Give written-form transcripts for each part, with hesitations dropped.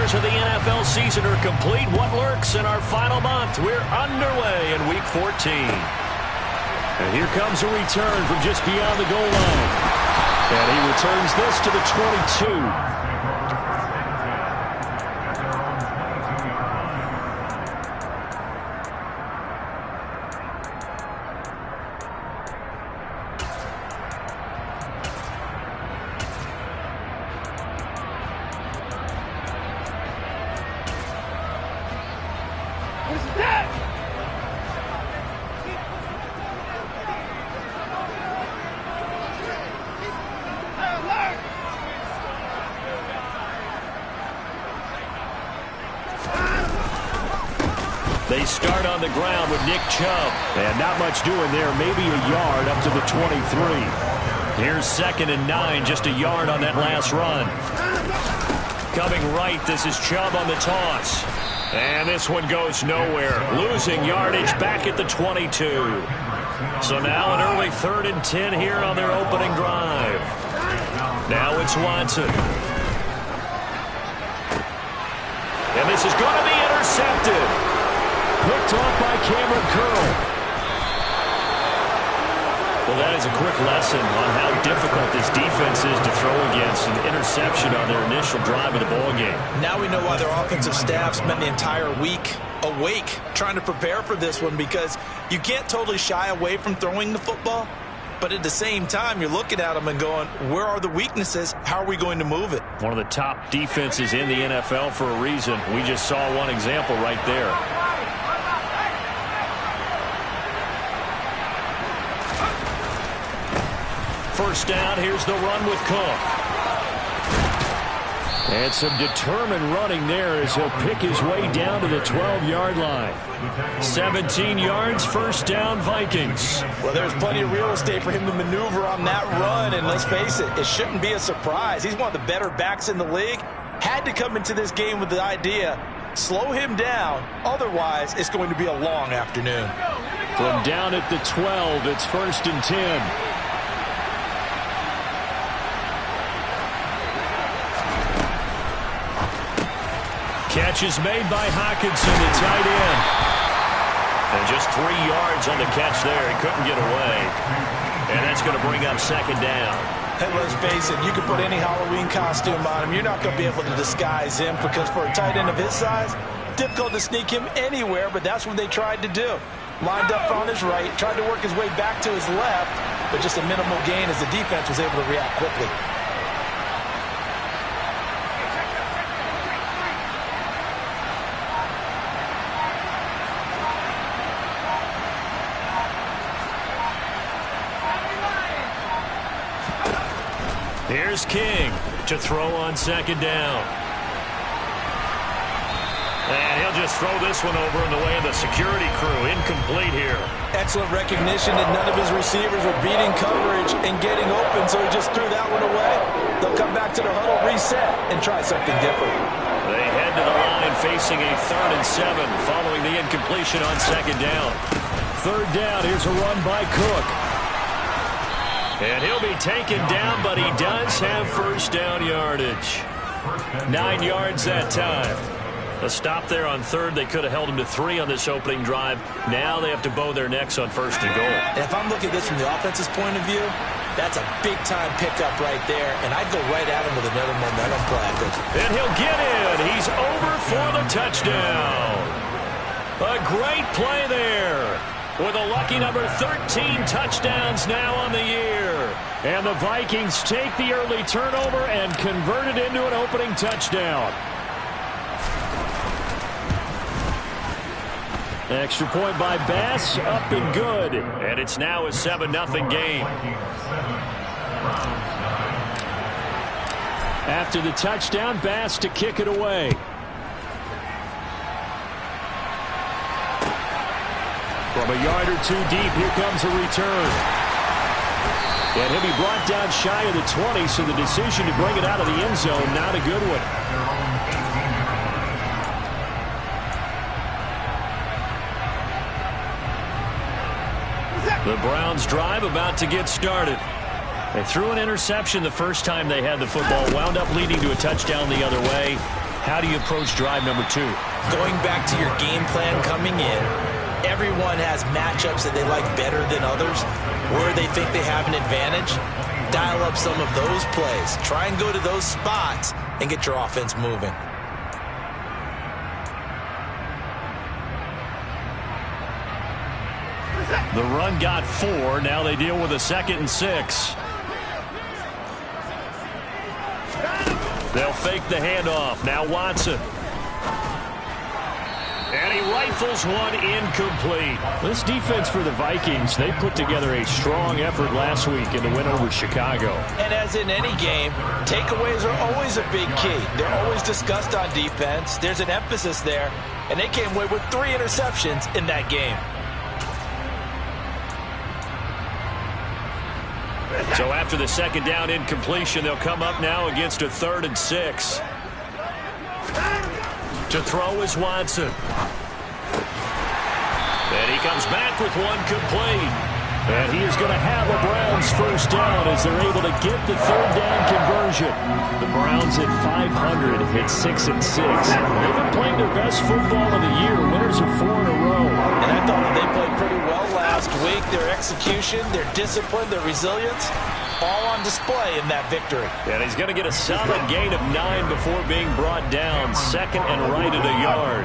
quarters of the NFL season are complete. What lurks in our final month? We're underway in Week 14. And here comes a return from just beyond the goal line. And he returns this to the 22. They start on the ground with Nick Chubb. And not much doing there. Maybe a yard up to the 23. Here's 2nd and 9. Just a yard on that last run. Coming right, this is Chubb on the toss. And this one goes nowhere. Losing yardage back at the 22. So now an early 3rd and 10 here on their opening drive. Now it's Watson. And this is going to be intercepted. Picked off by Cameron Curl. Well, that is a quick lesson on how difficult this defense is to throw against. An interception on their initial drive of the ballgame. Now we know why their offensive staff spent the entire week awake trying to prepare for this one, because you can't totally shy away from throwing the football. But at the same time, you're looking at them and going, where are the weaknesses? How are we going to move it? One of the top defenses in the NFL for a reason. We just saw one example right there. First down, here's the run with Cook. And some determined running there as he'll pick his way down to the 12-yard line. 17 yards, first down, Vikings. Well, there's plenty of real estate for him to maneuver on that run, and let's face it, it shouldn't be a surprise. He's one of the better backs in the league. Had to come into this game with the idea, slow him down, otherwise it's going to be a long afternoon. From down at the 12, it's 1st and 10. Catch is made by Hockenson, the tight end. And just 3 yards on the catch there. He couldn't get away. And that's going to bring up 2nd down. And let's face it, you can put any Halloween costume on him. You're not going to be able to disguise him, because for a tight end of his size, difficult to sneak him anywhere, but that's what they tried to do. Lined up on his right, tried to work his way back to his left, but just a minimal gain as the defense was able to react quickly. Here's King to throw on 2nd down. And he'll just throw this one over in the way of the security crew. Incomplete here. Excellent recognition that none of his receivers were beating coverage and getting open, so he just threw that one away. They'll come back to the huddle, reset, and try something different. They head to the line facing a 3rd and 7 following the incompletion on 2nd down. 3rd down, here's a run by Cook. And he'll be taken down, but he does have first down yardage. 9 yards that time. A stop there on 3rd. They could have held him to 3 on this opening drive. Now they have to bow their necks on 1st and goal. And if I'm looking at this from the offense's point of view, that's a big-time pickup right there, and I'd go right at him with another momentum play. And he'll get in. He's over for the touchdown. A great play there. With a lucky number 13 touchdowns now on the year. And the Vikings take the early turnover and convert it into an opening touchdown. Extra point by Bass, up and good. And it's now a 7-0 game. After the touchdown, Bass to kick it away. From a yard or 2 deep, here comes a return. And he'll be brought down shy of the 20, so the decision to bring it out of the end zone, not a good one. The Browns drive about to get started. They threw an interception the first time they had the football, wound up leading to a touchdown the other way. How do you approach drive number 2? Going back to your game plan coming in, everyone has matchups that they like better than others, where they think they have an advantage. Dial up some of those plays. Try and go to those spots and get your offense moving. The run got 4. Now they deal with a 2nd and 6. They'll fake the handoff. Now Watson. And he rifles one incomplete. This defense for the Vikings, they put together a strong effort last week in the win over Chicago. And as in any game, takeaways are always a big key. They're always discussed on defense. There's an emphasis there. And they came away with 3 interceptions in that game. So after the 2nd down incompletion, they'll come up now against a 3rd and 6. To throw is Watson. And he comes back with one complete. And he is going to have a Browns first down as they're able to get the 3rd down conversion. The Browns at 500 hit 6 and 6. They've been playing their best football of the year. Winners of 4 in a row. And I thought they played pretty well last week. Their execution, their discipline, their resilience, all on display in that victory. And he's going to get a solid gain of 9 before being brought down. 2nd and right at a yard.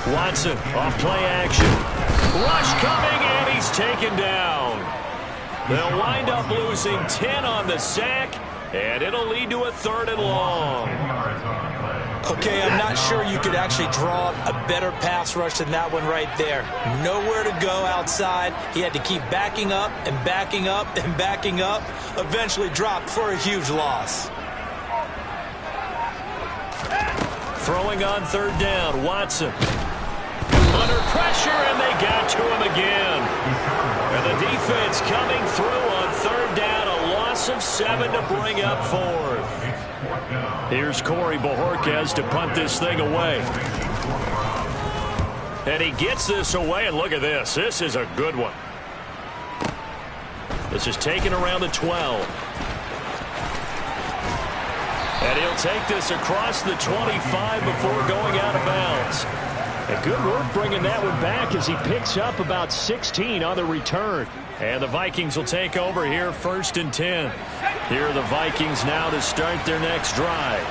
Watson off play action. Rush coming, and he's taken down. They'll wind up losing 10 on the sack, and it'll lead to a 3rd and long. Okay, I'm not sure you could actually draw a better pass rush than that one right there. Nowhere to go outside. He had to keep backing up and backing up and backing up. Eventually dropped for a huge loss. Throwing on 3rd down, Watson. Under pressure, and they got to him again. And the defense coming through on 3rd down, a loss of 7 to bring up 4th. Here's Corey Bojorquez to punt this thing away. And he gets this away, and look at this. This is a good one. This is taken around the 12. And he'll take this across the 25 before going out of bounds. And good work bringing that one back as he picks up about 16 on the return. And the Vikings will take over here 1st and 10. Here are the Vikings now to start their next drive.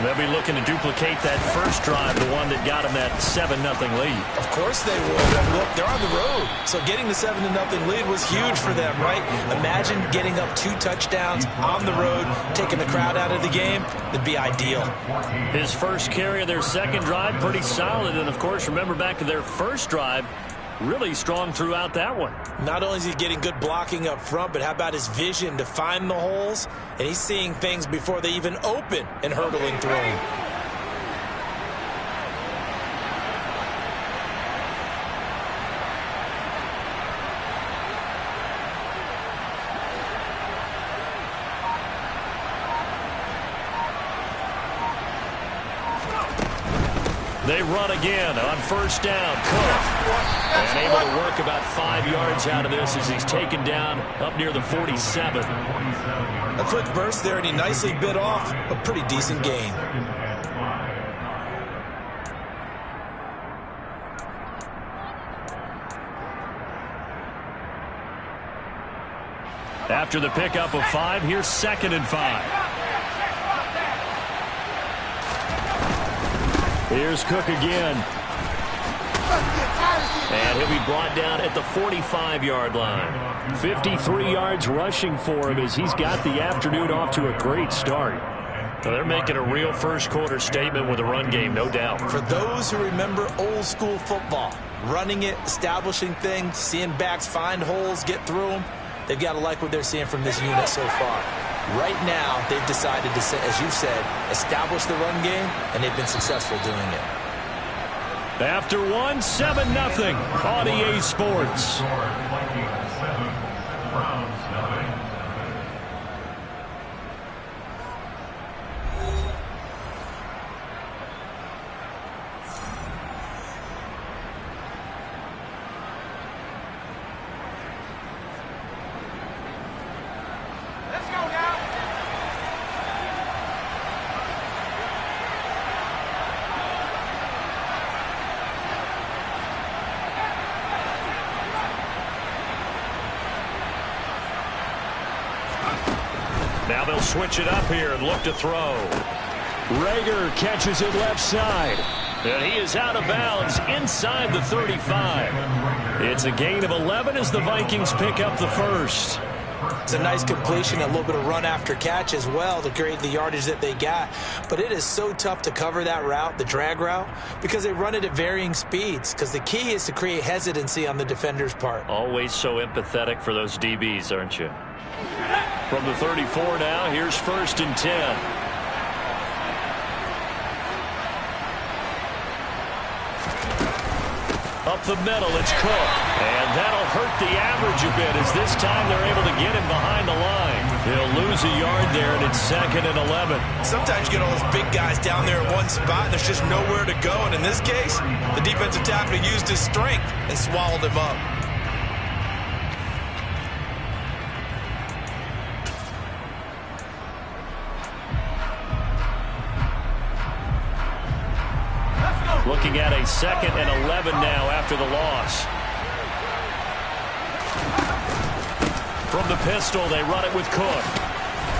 They'll be looking to duplicate that first drive, the one that got them that 7-0 lead. Of course they would. And look, they're on the road. So getting the 7-0 lead was huge for them, right? Imagine getting up 2 touchdowns on the road, taking the crowd out of the game. That'd be ideal. His first carry of their 2nd drive, pretty solid. And, of course, remember back to their first drive, really strong throughout that one. Not only is he getting good blocking up front, but how about his vision to find the holes? And he's seeing things before they even open and hurdling through them. They run again on 1st down. Cook. And able to work about 5 yards out of this as he's taken down up near the 47. A quick burst there, and he nicely bit off a pretty decent gain. After the pickup of 5, here's 2nd and 5. Here's Cook again. And he'll be brought down at the 45-yard line. 53 yards rushing for him as he's got the afternoon off to a great start. So they're making a real first-quarter statement with a run game, no doubt. For those who remember old-school football, running it, establishing things, seeing backs find holes, get through them, they've got to like what they're seeing from this unit so far. Right now, they've decided to, as you said, establish the run game, and they've been successful doing it. After 1, 7-0 on EA Sports. Now they'll switch it up here and look to throw. Rager catches it left side. And he is out of bounds inside the 35. It's a gain of 11 as the Vikings pick up the first. It's a nice completion, a little bit of run after catch as well to create the yardage that they got. But it is so tough to cover that route, the drag route, because they run it at varying speeds. Because the key is to create hesitancy on the defender's part. Always so empathetic for those DBs, aren't you? From the 34 now, here's 1st and 10. Up the middle, it's Cook. And that'll hurt the average a bit as this time they're able to get him behind the line. He'll lose a yard there, and it's 2nd and 11. Sometimes you get all those big guys down there in one spot, and there's just nowhere to go. And in this case, the defensive tackle used his strength and swallowed him up. Looking at a 2nd and 11 now after the loss. From the pistol, they run it with Cook.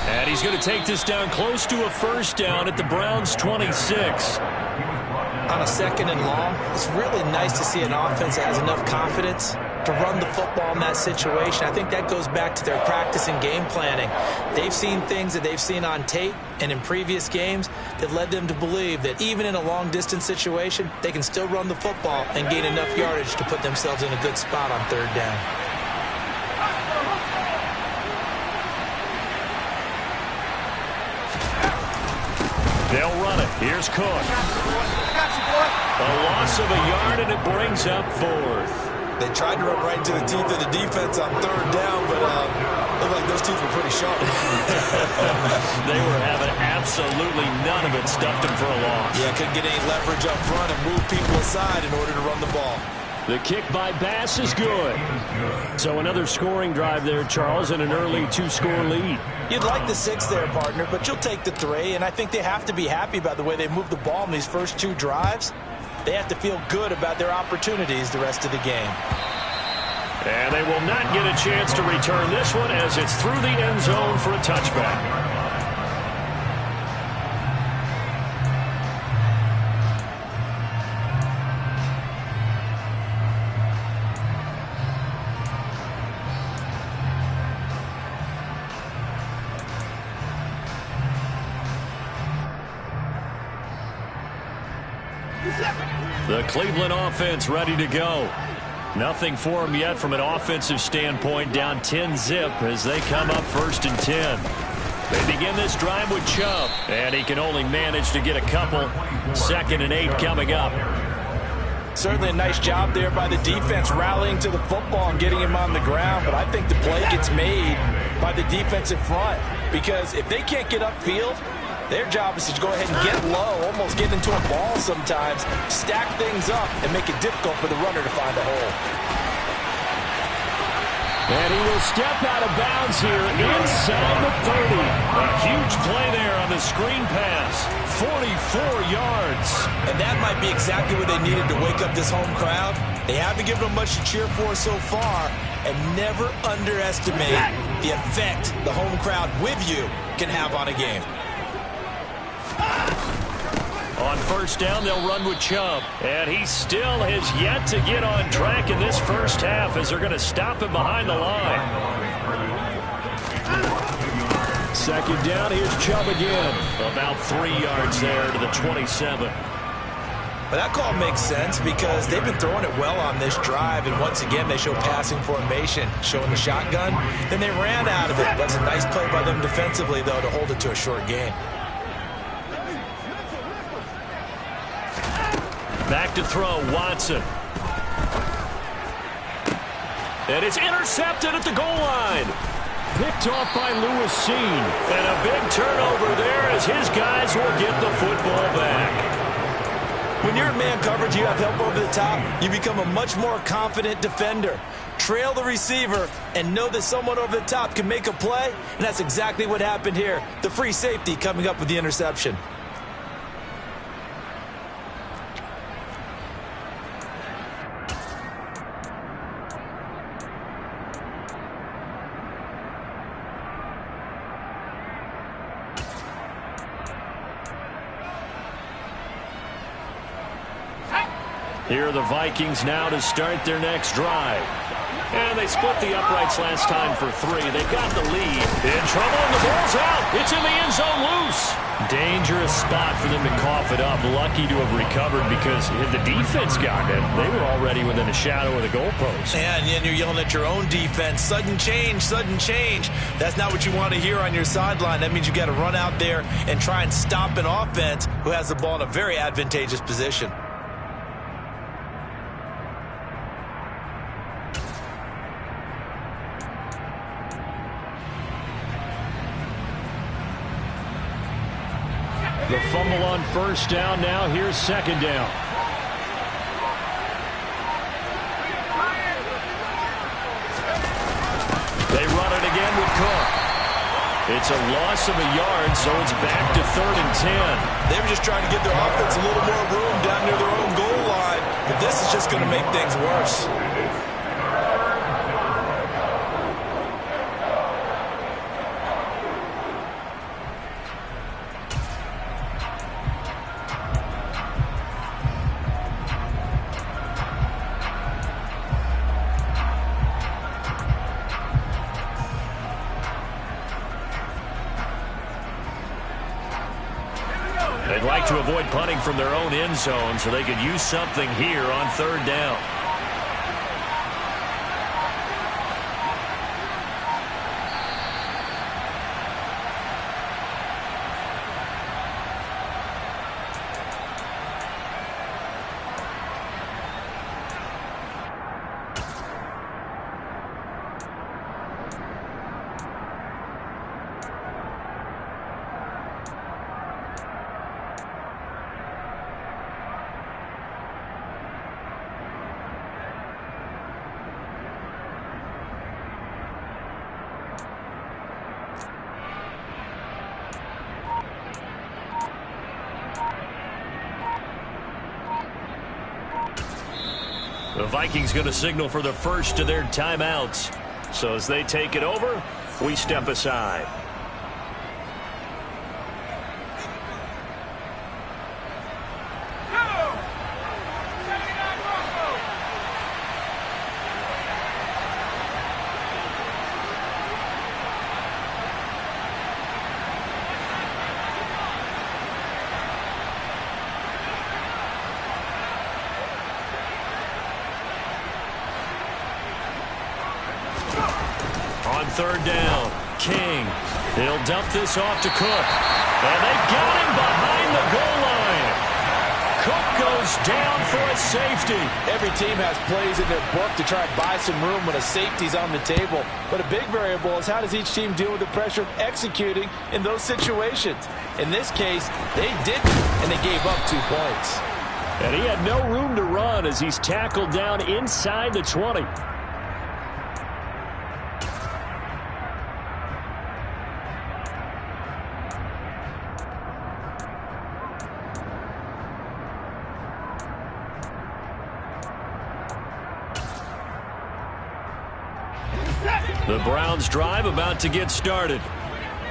And he's going to take this down close to a 1st down at the Browns' 26. On a 2nd and long, it's really nice to see an offense that has enough confidence to run the football in that situation. I think that goes back to their practice and game planning. They've seen things that they've seen on tape and in previous games that led them to believe that even in a long-distance situation, they can still run the football and gain enough yardage to put themselves in a good spot on 3rd down. They'll run it. Here's Cook. A loss of a yard, and it brings up 4th. They tried to run right into the teeth of the defense on 3rd down, but looked like those teeth were pretty sharp. They were having absolutely none of it, stuffed them for a loss. Yeah, couldn't get any leverage up front and move people aside in order to run the ball. The kick by Bass is good. So another scoring drive there, Charles, and an early 2-score lead. You'd like the 6 there, partner, but you'll take the 3, and I think they have to be happy about the way they moved the ball in these first 2 drives. They have to feel good about their opportunities the rest of the game. And they will not get a chance to return this one as it's through the end zone for a touchback. The Cleveland offense ready to go. Nothing for them yet from an offensive standpoint, down 10-zip as they come up 1st and 10. They begin this drive with Chubb, and he can only manage to get a couple. 2nd and 8 coming up. Certainly a nice job there by the defense rallying to the football and getting him on the ground, but I think the play gets made by the defensive front because if they can't get upfield, their job is to go ahead and get low, almost get into a ball sometimes, stack things up, and make it difficult for the runner to find a hole. And he will step out of bounds here inside the 30. A huge play there on the screen pass. 44 yards. And that might be exactly what they needed to wake up this home crowd. They haven't given them much to cheer for so far, and never underestimate the effect the home crowd with you can have on a game. On 1st down, they'll run with Chubb. And he still has yet to get on track in this first half as they're going to stop him behind the line. 2nd down, here's Chubb again. About 3 yards there to the 27. But that call makes sense because they've been throwing it well on this drive, and once again they show passing formation, showing the shotgun. Then they ran out of it. That's a nice play by them defensively, though, to hold it to a short gain. Back to throw, Watson. And it's intercepted at the goal line. Picked off by Lewis Seen. And a big turnover there as his guys will get the football back. When you're in man coverage, you have help over the top, you become a much more confident defender. Trail the receiver and know that someone over the top can make a play, and that's exactly what happened here. The free safety coming up with the interception. Here are the Vikings now to start their next drive. And they split the uprights last time for 3. They've got the lead. In trouble, and the ball's out. It's in the end zone loose. Dangerous spot for them to cough it up. Lucky to have recovered because had the defense gotten it, they were already within a shadow of the goalpost. And you're yelling at your own defense. Sudden change, sudden change. That's not what you want to hear on your sideline. That means you got to run out there and try and stop an offense who has the ball in a very advantageous position. The fumble on first down. Now here's second down. They run it again with Cook. It's a loss of a yard, so it's back to 3rd and 10. They were just trying to give their offense a little more room down near their own goal line, but this is just going to make things worse. They'd like to avoid punting from their own end zone so they could use something here on 3rd down. The Vikings going to signal for the first of their timeouts. So as they take it over, we step aside. On 3rd down, King. He'll dump this off to Cook. And they got him behind the goal line. Cook goes down for a safety. Every team has plays in their book to try and buy some room when a safety's on the table. But a big variable is how does each team deal with the pressure of executing in those situations. In this case, they didn't, and they gave up 2 points. And he had no room to run as he's tackled down inside the 20. The Browns drive about to get started.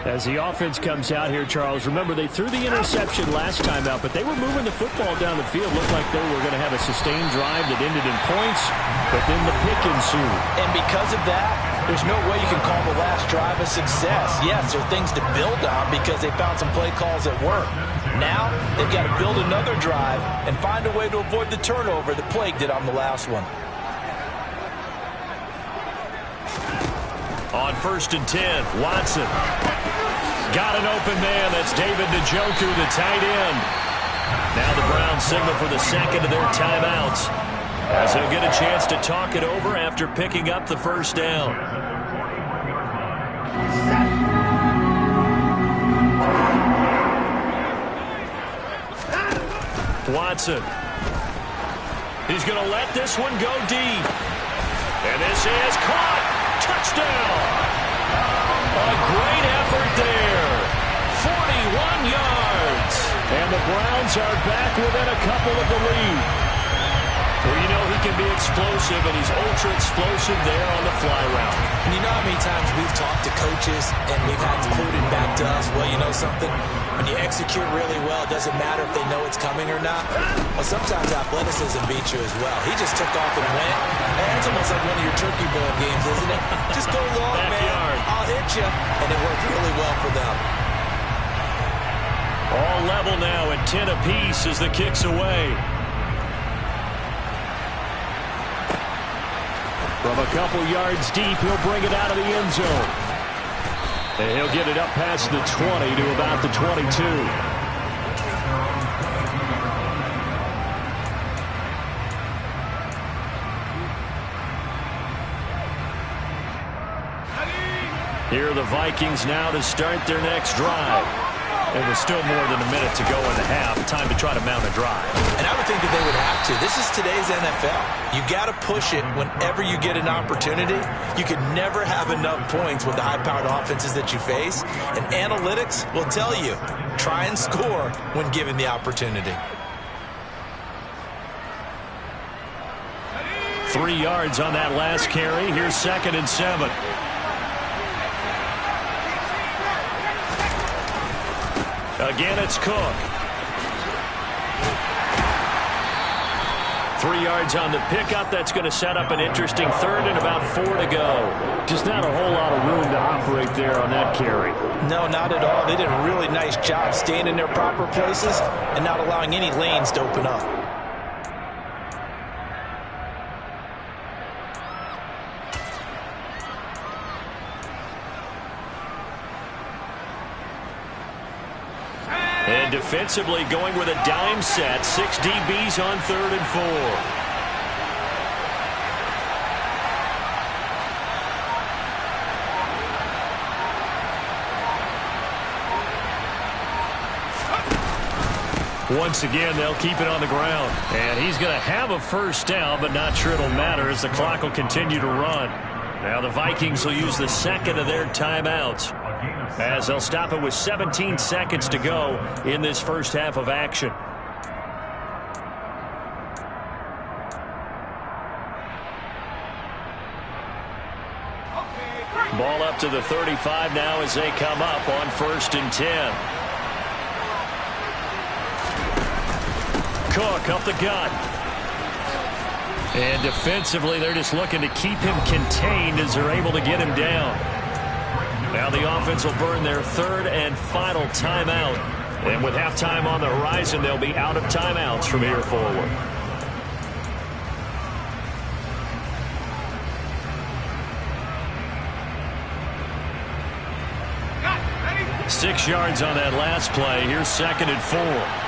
As the offense comes out here, Charles, remember they threw the interception last time out, but they were moving the football down the field. Looked like they were going to have a sustained drive that ended in points, but then the pick ensued. And because of that, there's no way you can call the last drive a success. Yes, there are things to build on because they found some play calls that work. Now, they've got to build another drive and find a way to avoid the turnover that plagued it on the last one. On 1st and 10, Watson. Got an open man. That's David Njoku, the tight end. Now the Browns signal for the second of their timeouts as they'll get a chance to talk it over after picking up the first down. Watson. He's going to let this one go deep. And this is caught. Touchdown. A great effort there. 41 yards. And the Browns are back within a couple of the lead. Well, you know, he can be explosive, and he's ultra explosive there on the fly route. And you know how many times we've talked to coaches and we've had quoted back to us, well, you know something? When you execute really well, it doesn't matter if they know it's coming or not. Well, sometimes athleticism beats you as well. He just took off and went. And it's almost like one of your Turkey Bowl games, isn't it? Just go long, man. I'll hit you. And it worked really well for them. All level now at 10 apiece as the kick's away. From a couple yards deep, he'll bring it out of the end zone. And he'll get it up past the 20 to about the 22. Here are the Vikings now to start their next drive. And with still more than a minute to go in the half, time to try to mount a drive. And I would think that they would have to. This is today's NFL. You got to push it whenever you get an opportunity. You could never have enough points with the high-powered offenses that you face. And analytics will tell you, try and score when given the opportunity. 3 yards on that last carry. Here's 2nd and 7. Again, it's Cook. 3 yards on the pickup. That's going to set up an interesting 3rd and about 4 to go. Just not a whole lot of room to operate there on that carry. No, not at all. They did a really nice job staying in their proper places and not allowing any lanes to open up. And defensively going with a dime set. 6 DBs on 3rd and 4. Once again, they'll keep it on the ground. And he's going to have a first down, but not sure it'll matter as the clock will continue to run. Now the Vikings will use the 2nd of their timeouts, as they'll stop it with 17 seconds to go in this first half of action. Ball up to the 35 now as they come up on 1st and 10. Cook up the gut. And defensively, they're just looking to keep him contained as they're able to get him down. Now the offense will burn their 3rd and final timeout. And with halftime on the horizon, they'll be out of timeouts from here forward. Ready? 6 yards on that last play. Here's 2nd and 4.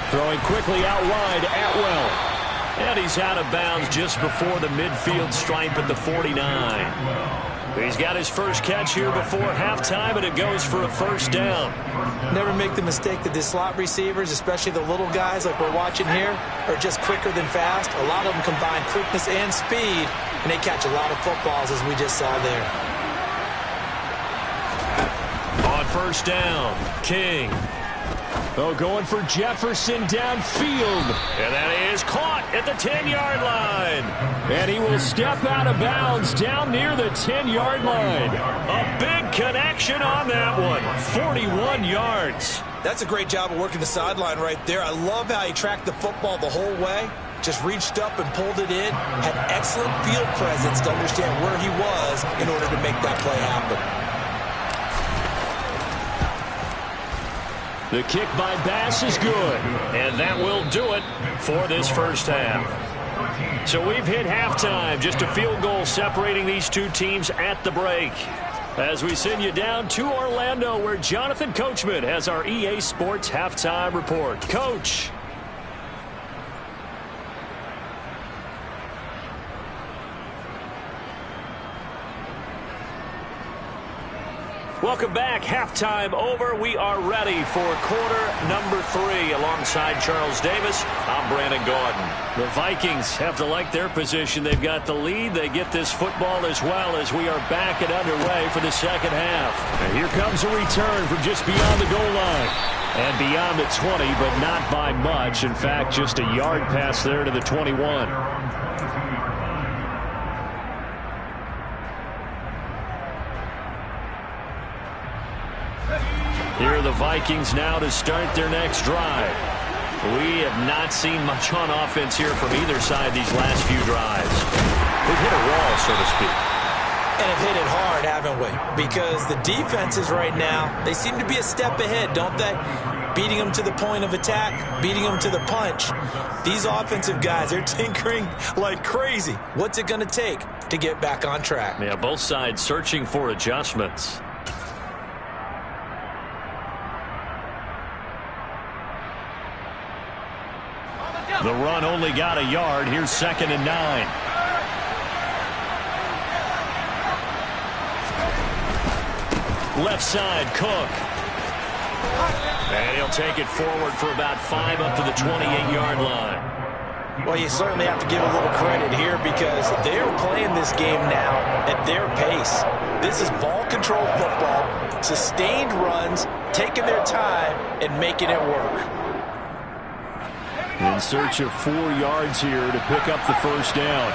Throwing quickly out wide, Atwell. And he's out of bounds just before the midfield stripe at the 49. He's got his first catch here before halftime, and it goes for a first down. Never make the mistake that the slot receivers, especially the little guys like we're watching here, are just quicker than fast. A lot of them combine quickness and speed, and they catch a lot of footballs, as we just saw there. On first down, King. Oh, going for Jefferson downfield. And that is caught at the 10-yard line. And he will step out of bounds down near the 10-yard line. A big connection on that one. 41 yards. That's a great job of working the sideline right there. I love how he tracked the football the whole way. Just reached up and pulled it in. Had excellent field presence to understand where he was in order to make that play happen. The kick by Bass is good, and that will do it for this first half. So we've hit halftime, just a field goal separating these two teams at the break. As we send you down to Orlando, where Jonathan Coachman has our EA Sports Halftime Report. Coach. Welcome back. Halftime over. We are ready for quarter number 3. Alongside Charles Davis, I'm Brandon Gaudin. The Vikings have to like their position. They've got the lead. They get this football as well as we are back and underway for the second half. And here comes a return from just beyond the goal line. And beyond the 20, but not by much. In fact, just a yard pass there to the 21. Here are the Vikings now to start their next drive. We have not seen much on offense here from either side these last few drives. We've hit a wall, so to speak. And have hit it hard, haven't we? Because the defenses right now, they seem to be a step ahead, don't they? Beating them to the point of attack, beating them to the punch. These offensive guys, they're tinkering like crazy. What's it going to take to get back on track? Yeah, both sides searching for adjustments. The run only got a yard. Here's 2nd and 9. Left side, Cook. And he'll take it forward for about 5 up to the 28-yard line. Well, you certainly have to give a little credit here because they're playing this game now at their pace. This is ball control football, sustained runs, taking their time and making it work. In search of 4 yards here to pick up the first down.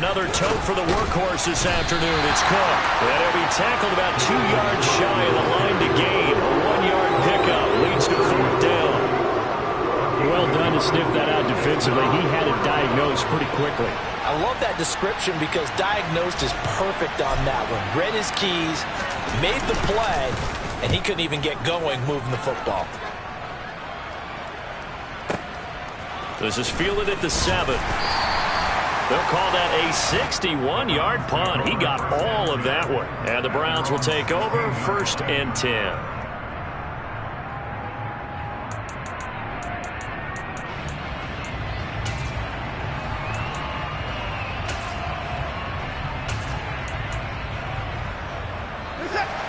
Another tote for the workhorse this afternoon. It's Cook. And he'll be tackled about 2 yards shy of the line to gain. A 1-yard pickup leads to 4th down. Well done to sniff that out defensively. He had it diagnosed pretty quickly. I love that description because diagnosed is perfect on that one. Read his keys, made the play, and he couldn't even get going moving the football. This is fielded at the 7. They'll call that a 61-yard punt. He got all of that one. And the Browns will take over 1st and 10.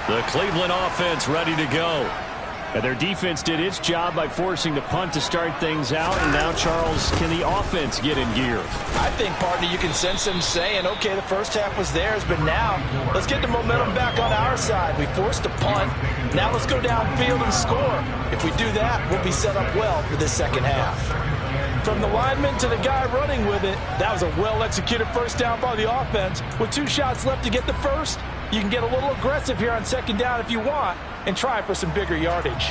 The Cleveland offense ready to go. And their defense did its job by forcing the punt to start things out. And now, Charles, can the offense get in gear? I think, partner, you can sense them saying, okay, the first half was theirs, but now let's get the momentum back on our side. We forced a punt. Now let's go downfield and score. If we do that, we'll be set up well for this second half. From the lineman to the guy running with it, that was a well-executed first down by the offense. With 2 shots left to get the first, you can get a little aggressive here on 2nd down if you want and try for some bigger yardage.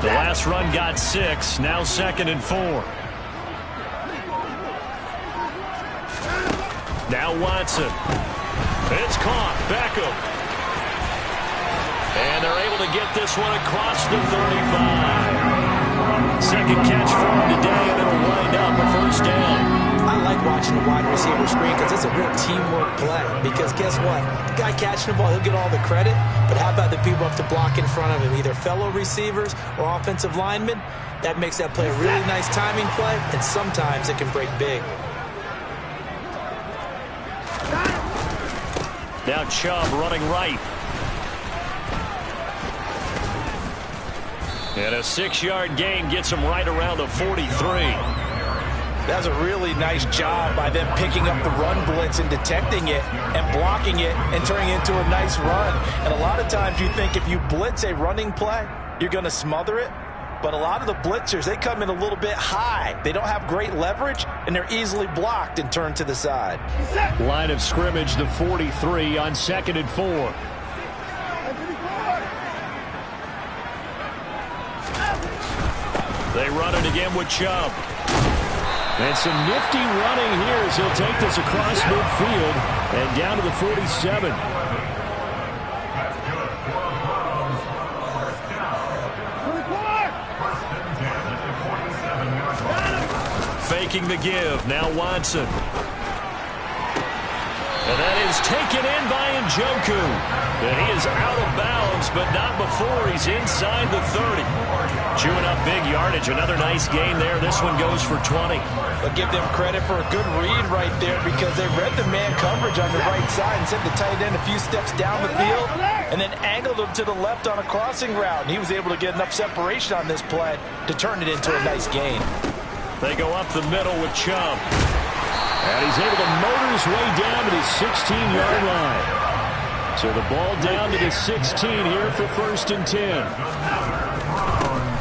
The last run got 6. Now 2nd and 4. Now Watson. It's caught. Beckham. And they're able to get this one across the 35. Second catch for him today, and it'll wind up a first down. I like watching the wide receiver screen because it's a real teamwork play. Because guess what? The guy catching the ball, he'll get all the credit. But how about the people up to block in front of him, either fellow receivers or offensive linemen? That makes that play a really nice timing play, and sometimes it can break big. Now Chubb running right. And a 6-yard gain gets him right around the 43. That's a really nice job by them picking up the run blitz and detecting it and blocking it and turning it into a nice run. And a lot of times you think if you blitz a running play, you're going to smother it. But a lot of the blitzers, they come in a little bit high. They don't have great leverage, and they're easily blocked and turned to the side. Line of scrimmage, the 43 on 2nd and 4. They run it again with Chubb. And some nifty running here as he'll take this across midfield and down to the 47. Faking the give. Now Watson. And that is taken in by Njoku. And he is out of bounds, but not before he's inside the 30. Chewing up big yardage. Another nice gain there. This one goes for 20. But give them credit for a good read right there because they read the man coverage on the right side and sent the tight end a few steps down the field and then angled him to the left on a crossing route. And he was able to get enough separation on this play to turn it into a nice gain. They go up the middle with Chubb. And he's able to motor his way down to the 16-yard line. So the ball down to the 16 here for 1st and 10.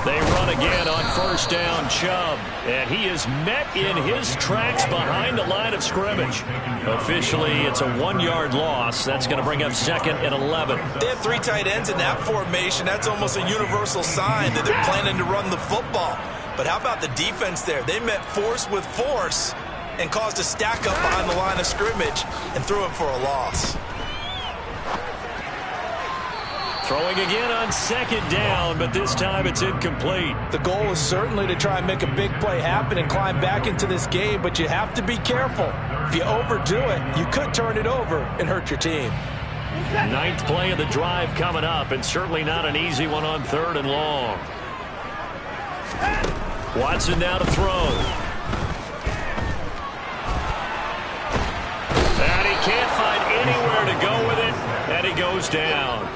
They run again on 1st down, Chubb. And he is met in his tracks behind the line of scrimmage. Officially, it's a 1-yard loss. That's going to bring up 2nd and 11. They have 3 tight ends in that formation. That's almost a universal sign that they're planning to run the football. But how about the defense there? They met force with force and caused a stack up behind the line of scrimmage and threw him for a loss. Throwing again on 2nd down, but this time it's incomplete. The goal is certainly to try and make a big play happen and climb back into this game, but you have to be careful. If you overdo it, you could turn it over and hurt your team. 9th play of the drive coming up, and certainly not an easy one on 3rd and long. Watson now to throw. And he can't find anywhere to go with it, and he goes down.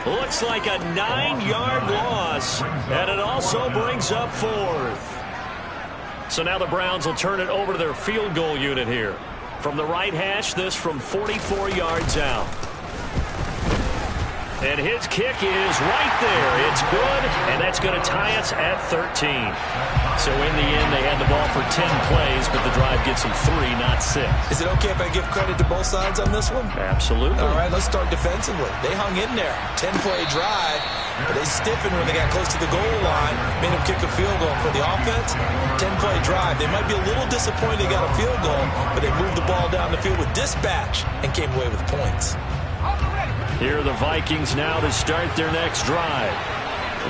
Looks like a 9-yard loss, and it also brings up 4th. So now the Browns will turn it over to their field goal unit here. From the right hash, this from 44 yards out. And his kick is right there. It's good, and that's going to tie us at 13. So in the end, they had the ball for 10 plays, but the drive gets them 3, not 6. Is it okay if I give credit to both sides on this one? Absolutely. All right, let's start defensively. They hung in there. 10-play drive, but they stiffened when they got close to the goal line, made them kick a field goal. For the offense, 10-play drive. They might be a little disappointed they got a field goal, but they moved the ball down the field with dispatch and came away with points. Here are the Vikings now to start their next drive.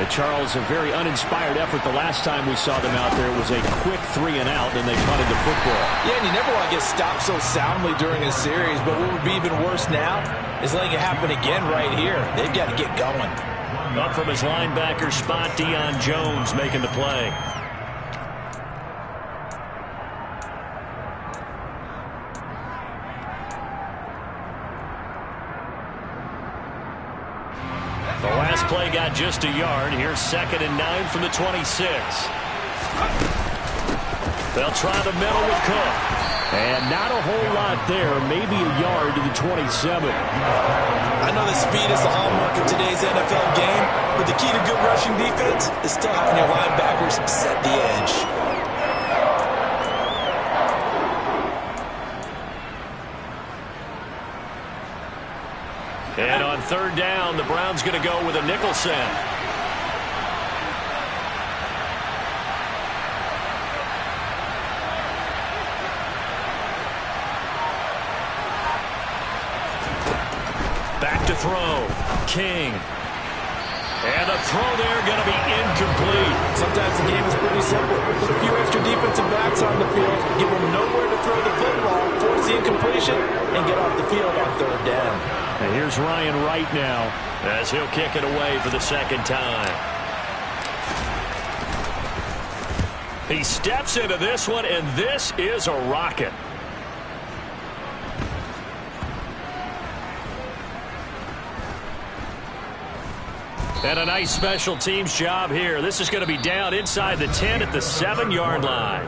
Charles, a very uninspired effort the last time we saw them out there. It was a quick 3 and out, and they punted the football. Yeah, and you never want to get stopped so soundly during a series, but what would be even worse now is letting it happen again right here. They've got to get going. Up from his linebacker spot, Deion Jones making the play. The last play got just a yard. Here's 2nd and 9 from the 26. They'll try the middle with Cook. And not a whole lot there. Maybe a yard to the 27. I know that speed is the hallmark of today's NFL game, but the key to good rushing defense is still having your linebackers set the edge. And on 3rd down, the Browns going to go with a nickel set. Back to throw. King. And the throw there going to be incomplete. Sometimes the game is pretty simple. Put a few extra defensive backs on the field, give them nowhere to throw the football, force the incompletion, and get off the field on 3rd down. And here's Ryan Wright now as he'll kick it away for the 2nd time. He steps into this one, and this is a rocket. And a nice special teams job here. This is going to be down inside the 10 at the 7-yard line.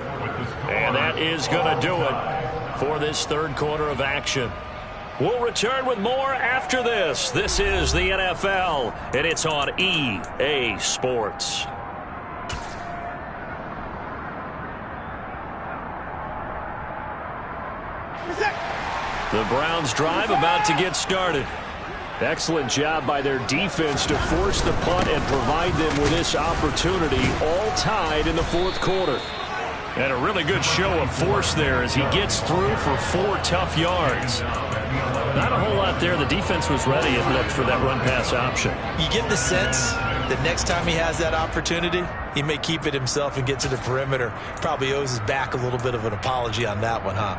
And that is going to do it for this 3rd quarter of action. We'll return with more after this. This is the NFL, and it's on EA Sports. The Browns drive about to get started. Excellent job by their defense to force the punt and provide them with this opportunity, all tied in the 4th quarter. And a really good show of force there as he gets through for 4 tough yards. Not a whole lot there. The defense was ready, it looked, for that run-pass option. You get the sense that next time he has that opportunity, he may keep it himself and get to the perimeter. Probably owes his back a little bit of an apology on that one, huh?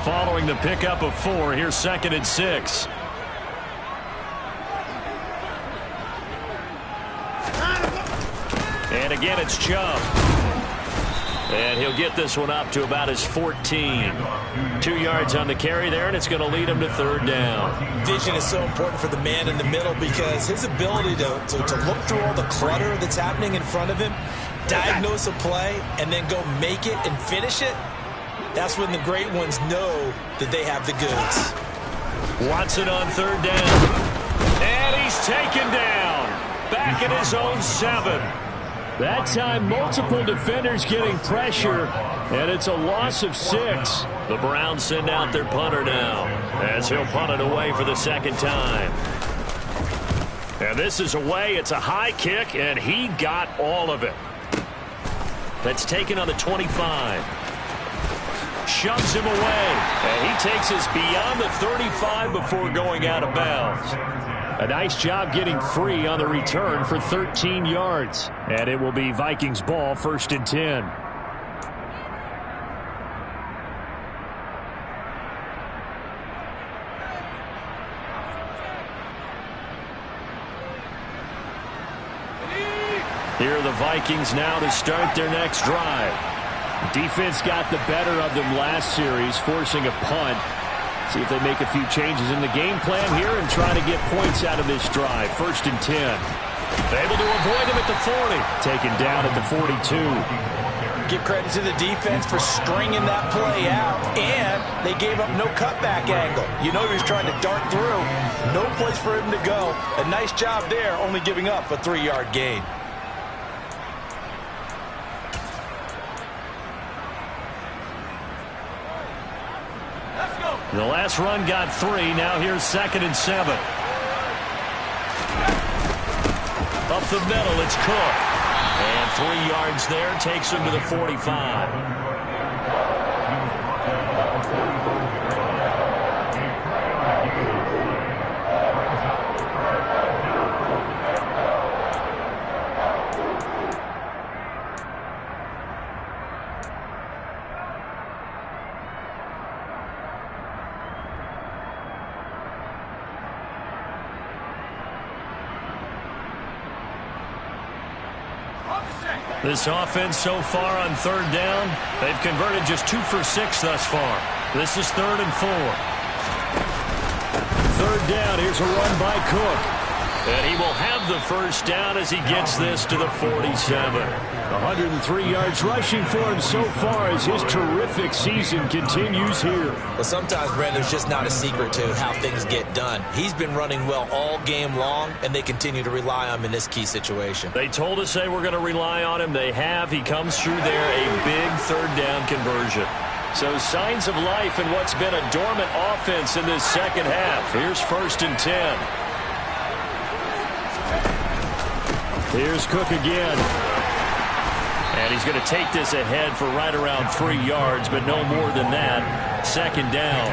Following the pickup of 4, here's 2nd and 6. And again, it's Chubb. And he'll get this one up to about his 14. 2 yards on the carry there, and it's going to lead him to 3rd down. Vision is so important for the man in the middle because his ability to look through all the clutter that's happening in front of him, diagnose a play, and then go make it and finish it, that's when the great ones know that they have the goods. Watson on 3rd down. And he's taken down. Back at his own 7. That time, multiple defenders getting pressure, and it's a loss of 6. The Browns send out their punter now, as he'll punt it away for the 2nd time. And this is away. It's a high kick, and he got all of it. That's taken on the 25. Shoves him away, and he takes us beyond the 35 before going out of bounds. A nice job getting free on the return for 13 yards. And it will be Vikings ball, 1st and 10. Here are the Vikings now to start their next drive. Defense got the better of them last series, forcing a punt. See if they make a few changes in the game plan here and try to get points out of this drive. 1st and 10. Able to avoid him at the 40. Taken down at the 42. Give credit to the defense for stringing that play out, and they gave up no cutback angle. You know he was trying to dart through. No place for him to go. A nice job there, only giving up a 3-yard gain. The last run got 3. Now here's 2nd and 7. Up the middle, it's Cook. And 3 yards there takes him to the 45. This offense so far on 3rd down, they've converted just 2 for 6 thus far. This is 3rd and 4. 3rd down, here's a run by Cook. And he will have the 1st down as he gets this to the 47. 103 yards rushing for him so far as his terrific season continues here. Well, sometimes, Brent, there's just not a secret to how things get done. He's been running well all game long, and they continue to rely on him in this key situation. They told us they were going to rely on him. They have. He comes through there, a big 3rd down conversion. So signs of life in what's been a dormant offense in this 2nd half. Here's 1st and 10. Here's Cook again. And he's going to take this ahead for right around 3 yards, but no more than that. 2nd down.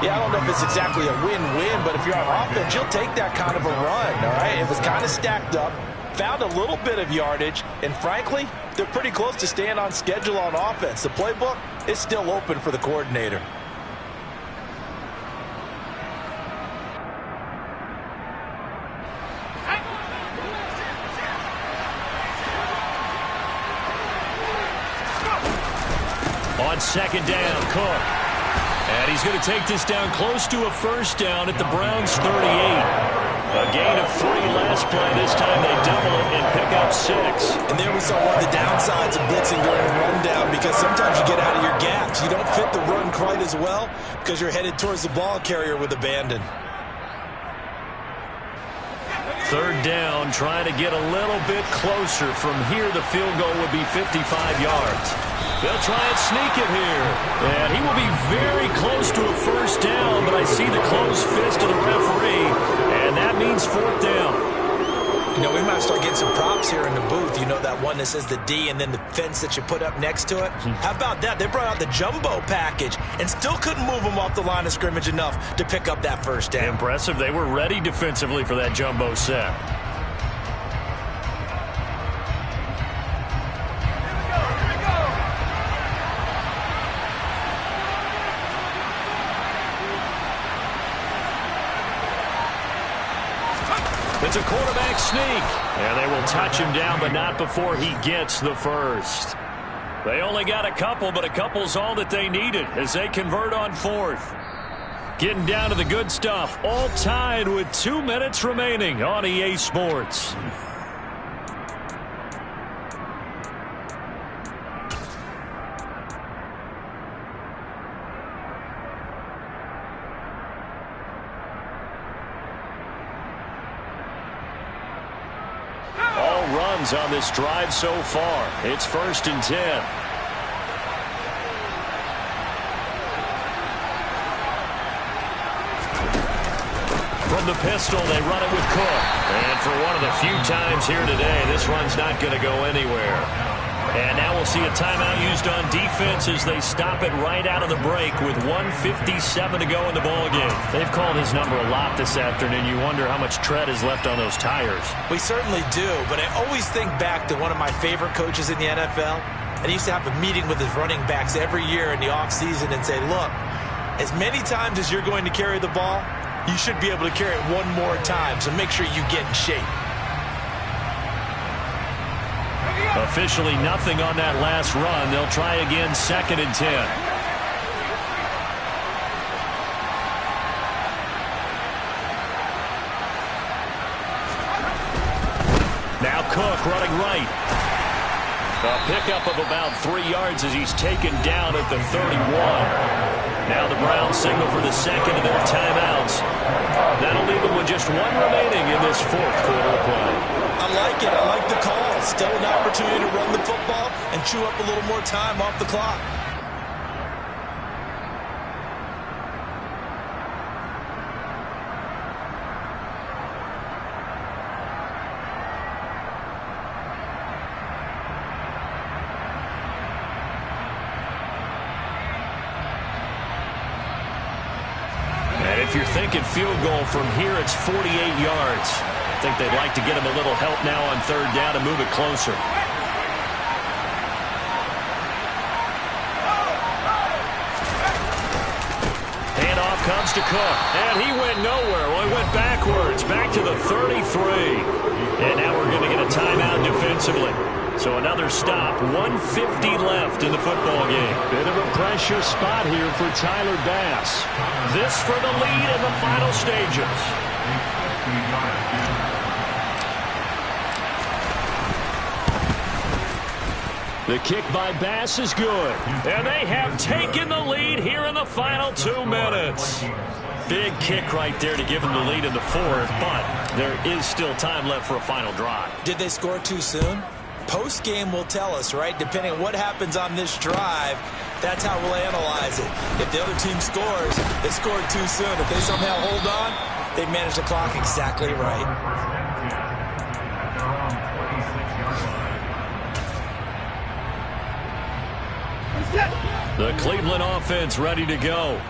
Yeah, I don't know if it's exactly a win-win, but if you're on offense, you'll take that kind of a run, all right? It was kind of stacked up, found a little bit of yardage, and frankly, they're pretty close to staying on schedule on offense. The playbook is still open for the coordinator. On 2nd down, Cook. And he's going to take this down close to a 1st down at the Browns' 38. A gain of 3 last play. This time they double it and pick up 6. And there we saw one of the downsides of blitzing during a rundown, because sometimes you get out of your gaps. You don't fit the run quite as well because you're headed towards the ball carrier with abandon. 3rd down, trying to get a little bit closer. From here, the field goal would be 55 yards. They'll try and sneak it here. And he will be very close to a 1st down, but I see the closed fist of the referee, and that means 4th down. You know, we might start getting some props here in the booth. You know, that one that says the D and then the fence that you put up next to it? How about that? They brought out the jumbo package and still couldn't move them off the line of scrimmage enough to pick up that 1st down. Impressive. They were ready defensively for that jumbo set. It's a quarterback sneak. And they will touch him down, but not before he gets the first. They only got a couple, but a couple's all that they needed as they convert on fourth. Getting down to the good stuff, all tied with 2 minutes remaining on EA Sports. All runs on this drive so far. It's 1st and 10. From the pistol, they run it with Cook. And for one of the few times here today, this run's not going to go anywhere. And now we'll see a timeout used on defense as they stop it right out of the break with 1:57 to go in the ballgame. They've called his number a lot this afternoon. You wonder how much tread is left on those tires. We certainly do, but I always think back to one of my favorite coaches in the NFL. And he used to have a meeting with his running backs every year in the offseason and say, look, as many times as you're going to carry the ball, you should be able to carry it one more time, so make sure you get in shape. Officially nothing on that last run. They'll try again, 2nd and 10. Now Cook running right. A pickup of about 3 yards as he's taken down at the 31. Now the Browns signal for the second of their timeouts. That'll leave them with just 1 remaining in this 4th quarter of play. I like it. I like the call. Still an opportunity to run the football and chew up a little more time off the clock. And if you're thinking field goal from here, it's 48 yards. I think they'd like to get him a little help now on 3rd down to move it closer. Handoff comes to Cook, and he went nowhere. Well, he went backwards, back to the 33. And now we're going to get a timeout defensively. So another stop, 1:50 left in the football game. Bit of a pressure spot here for Tyler Bass. This for the lead in the final stages. The kick by Bass is good. And they have taken the lead here in the final 2 minutes. Big kick right there to give them the lead in the 4th, but there is still time left for a final drive. Did they score too soon? Post-game will tell us, right? Depending on what happens on this drive, that's how we'll analyze it. If the other team scores, they scored too soon. If they somehow hold on, they manage the clock exactly right. The Cleveland offense ready to go.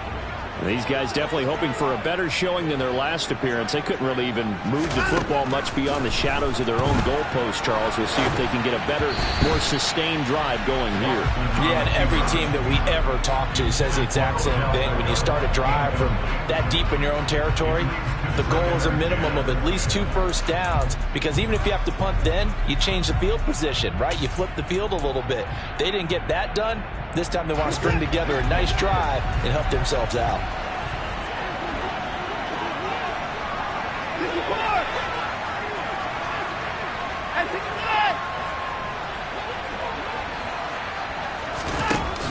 These guys definitely hoping for a better showing than their last appearance. They couldn't really even move the football much beyond the shadows of their own goalpost, Charles. We'll see if they can get a better, more sustained drive going here. Yeah, and every team that we ever talk to says the exact same thing. When you start a drive from that deep in your own territory, the goal is a minimum of at least 2 first downs, because even if you have to punt then, you change the field position, right? You flip the field a little bit. They didn't get that done. This time they want to string together a nice drive and help themselves out.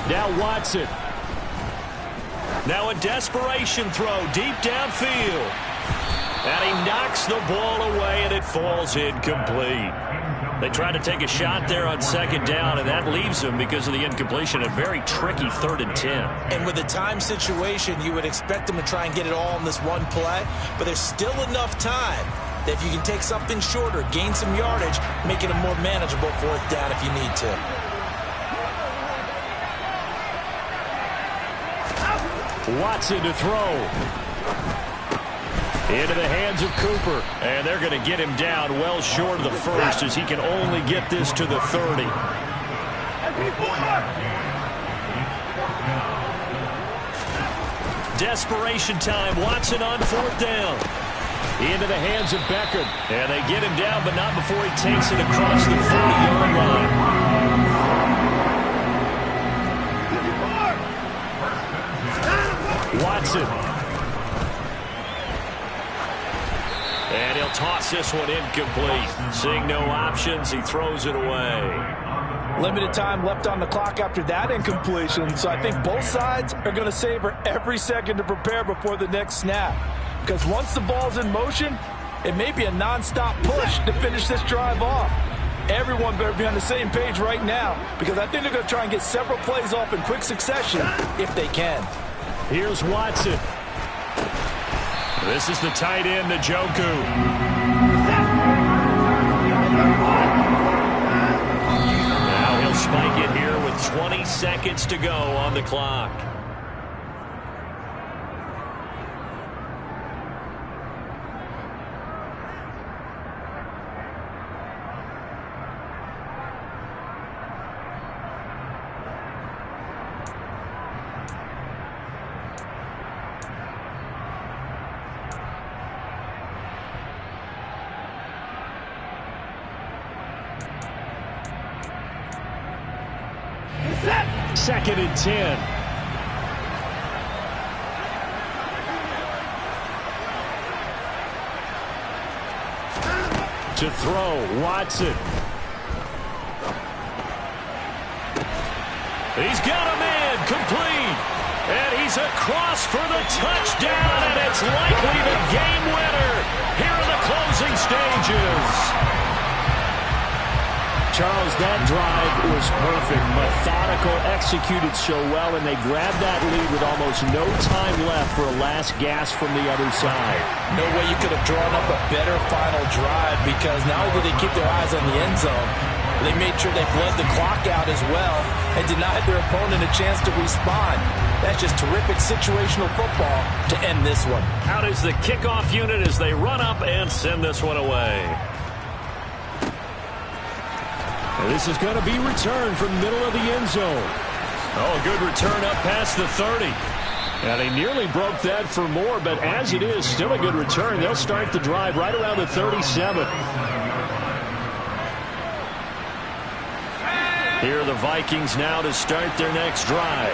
Now Watson. Now a desperation throw deep downfield. And he knocks the ball away, and it falls incomplete. They tried to take a shot there on 2nd down, and that leaves them, because of the incompletion, a very tricky 3rd and 10. And with the time situation, you would expect them to try and get it all in this one play, but there's still enough time that if you can take something shorter, gain some yardage, make it a more manageable 4th down if you need to. Watson to throw. Into the hands of Cooper. And they're going to get him down well short of the 1st, as he can only get this to the 30. Desperation time. Watson on 4th down. Into the hands of Beckham. And they get him down, but not before he takes it across the 40-yard line. Watson. And he'll toss this one incomplete. Seeing no options, he throws it away. Limited time left on the clock after that incompletion, so I think both sides are going to savor every second to prepare before the next snap. Because once the ball's in motion, it may be a non-stop push to finish this drive off. Everyone better be on the same page right now, because I think they're going to try and get several plays off in quick succession if they can. Here's Watson. This is the tight end, Njoku. Now he'll spike it here with 20 seconds to go on the clock. Second and 10. To throw, Watson. He's got a man, complete. And he's across for the touchdown, and it's likely the game winner here in the closing stages. Charles, that drive was perfect. Methodical, executed so well, and they grabbed that lead with almost no time left for a last gasp from the other side. No way you could have drawn up a better final drive, because not only did they keep their eyes on the end zone, they made sure they bled the clock out as well and denied their opponent a chance to respond. That's just terrific situational football to end this one. Out is the kickoff unit as they run up and send this one away. This is going to be returned from middle of the end zone. Oh, a good return up past the 30. Now, they nearly broke that for more, but as it is, still a good return. They'll start the drive right around the 37. Here are the Vikings now to start their next drive.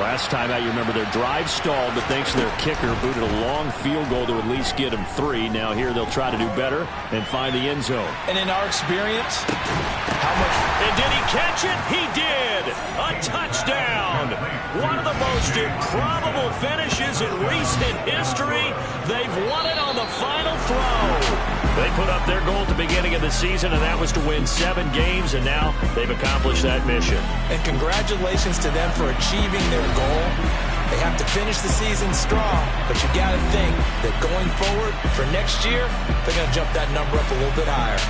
Last time out, you remember their drive stalled, but thanks to their kicker, booted a long field goal to at least get them 3. Now here they'll try to do better and find the end zone. And in our experience, how much... And did he catch it? He did! A touchdown! One of the most improbable finishes in recent history. They've won it on the final throw. They put up their goal at the beginning of the season, and that was to win 7 games, and now they've accomplished that mission. And congratulations to them for achieving their goal. They have to finish the season strong, but you got to think that going forward for next year, they're going to jump that number up a little bit higher.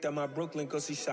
at my Brooklyn cause he shot